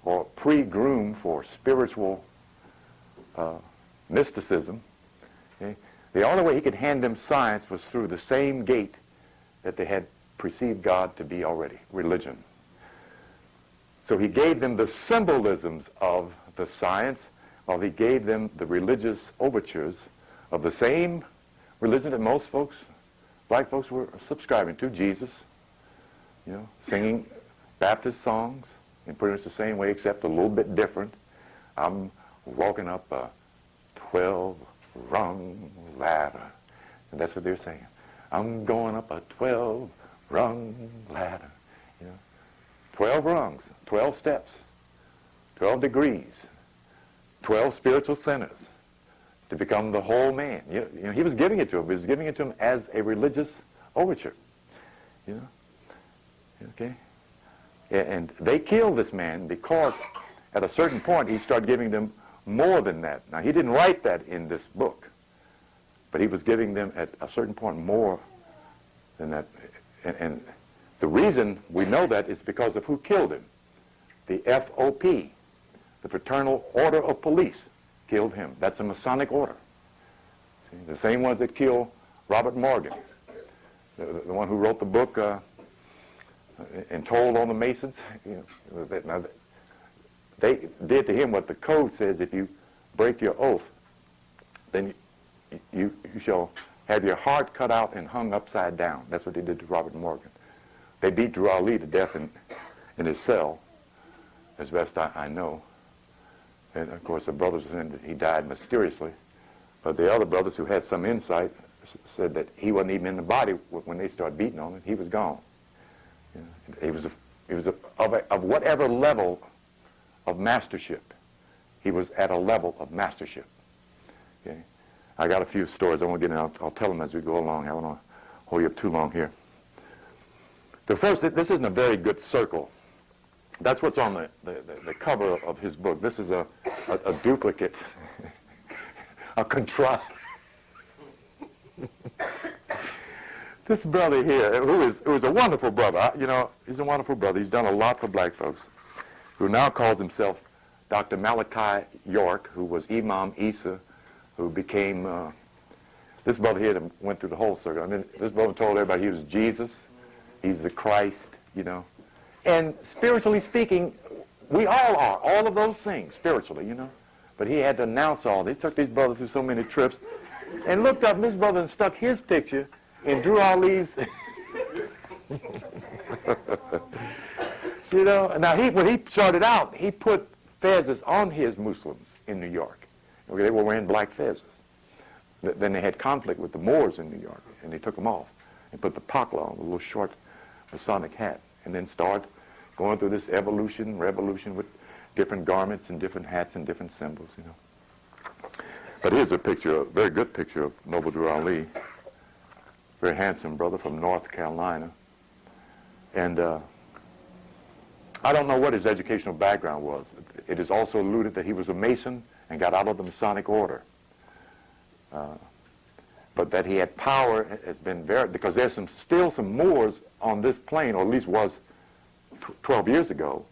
or pre-groomed for spiritual mysticism? Okay? The only way he could hand them science was through the same gate that they had perceived God to be already, religion. So he gave them the symbolisms of the science, while he gave them the religious overtures of the same religion that most folks, black folks, were subscribing to, Jesus, singing Baptist songs in pretty much the same way, except a little bit different. I'm walking up a 12-rung ladder, and that's what they're saying. I'm going up a 12 rung ladder. 12 rungs, 12 steps, 12 degrees, 12 spiritual centers to become the whole man. He was giving it to him. He was giving it to him as a religious overture. Okay? And they killed this man because at a certain point he started giving them more than that. Now, he didn't write that in this book, but he was giving them at a certain point more than that. And the reason we know that is because of who killed him. The FOP, the Fraternal Order of Police, killed him. That's a Masonic order. See, the same ones that killed Robert Morgan, the one who wrote the book and told on the Masons. Now, they did to him what the code says: if you break your oath, then you shall have your heart cut out and hung upside down. That's what they did to Robert Morgan. They beat Drew Ali to death in his cell, as best I know. And, of course, the brothers said he died mysteriously. But the other brothers who had some insight said that he wasn't even in the body when they started beating on him. He was gone. He was of whatever level of mastership. He was at a level of mastership. Okay? I got a few stories I want to get in. I'll tell them as we go along. I don't want to hold you up too long here. The first, this isn't a very good circle. That's what's on the cover of his book. This is a duplicate, a contrived. This brother here, who is a wonderful brother, he's a wonderful brother. He's done a lot for black folks, who now calls himself Dr. Malachi York, who was Imam Isa, who became, this brother here that went through the whole circle. I mean, this brother told everybody he was Jesus, he's the Christ, And spiritually speaking, we all are, all of those things, spiritually, But he had to announce all this. He took these brothers through so many trips and looked up this brother and stuck his picture in Drew Ali's. Now when he started out, he put fezzes on his Muslims in New York. Okay, they were wearing black fezzes. Then they had conflict with the Moors in New York, and they took them off and put the pakla on, the little short Masonic hat, and then started going through this revolution with different garments and different hats and different symbols, But here's a picture, a very good picture of Noble Drew Ali. Very handsome brother from North Carolina. And I don't know what his educational background was. It is also alluded that he was a Mason and got out of the Masonic order. But that he had power has been verified, because there's still some Moors on this plain, or at least was 12 years ago,